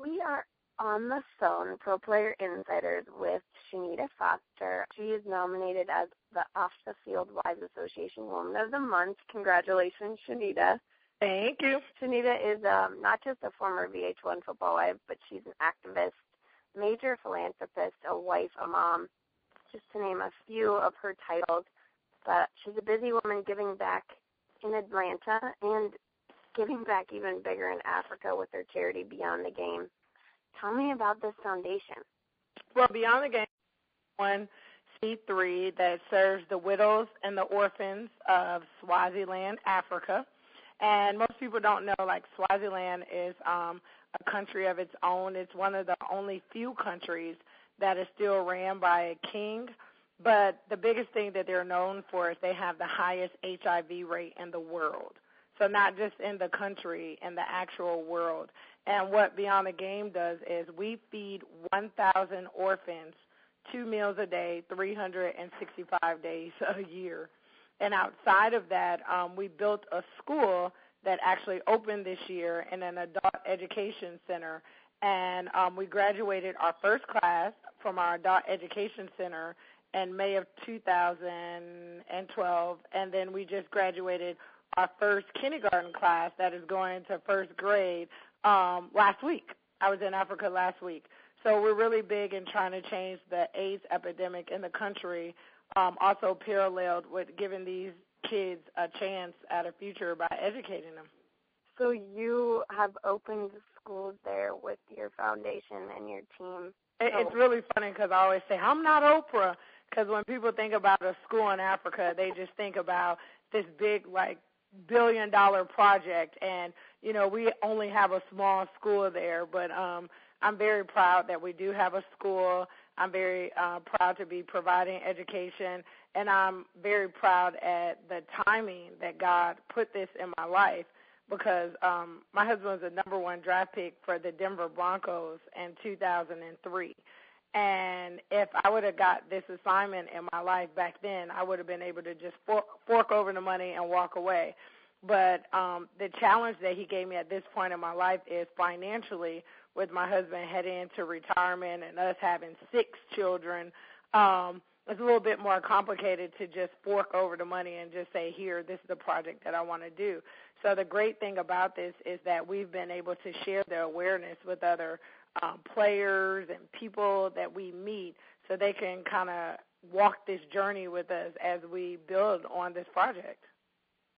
We are on the phone, Pro Player Insiders, with Chanita Foster. She is nominated as the Off the Field Wives Association Woman of the Month. Congratulations, Chanita. Thank you. Chanita is not just a former VH1 football wife, but she's an activist, major philanthropist, a wife, a mom, just to name a few of her titles. But she's a busy woman giving back in Atlanta and giving back even bigger in Africa with her charity Beyond the Game. Tell me about this foundation. Well, Beyond the Game is one C3 that serves the widows and the orphans of Swaziland, Africa. And most people don't know, like, Swaziland is a country of its own. It's one of the only few countries that is still ran by a king. But the biggest thing that they're known for is they have the highest HIV rate in the world. So not just in the country, in the actual world. And what Beyond the Game does is we feed 1,000 orphans 2 meals a day, 365 days a year. And outside of that, we built a school that actually opened this year in an adult education center. And we graduated our first class from our adult education center in May of 2012. And then we just graduated our first kindergarten class that is going to first grade last week. I was in Africa last week. So we're really big in trying to change the AIDS epidemic in the country, also paralleled with giving these kids a chance at a future by educating them. So you have opened schools there with your foundation and your team. It's really funny because I always say, I'm not Oprah, because when people think about a school in Africa, they just think about this big, like, billion-dollar project. And, you know, we only have a small school there, but I'm very proud that we do have a school. I'm very proud to be providing education, and I'm very proud at the timing that God put this in my life, because my husband was the number 1 draft pick for the Denver Broncos in 2003. And if I would have got this assignment in my life back then, I would have been able to just fork over the money and walk away. But the challenge that he gave me at this point in my life is financially, with my husband heading into retirement and us having 6 children, it's a little bit more complicated to just fork over the money and just say, here, this is the project that I want to do. So the great thing about this is that we've been able to share the awareness with other players and people that we meet, so they can kind of walk this journey with us as we build on this project.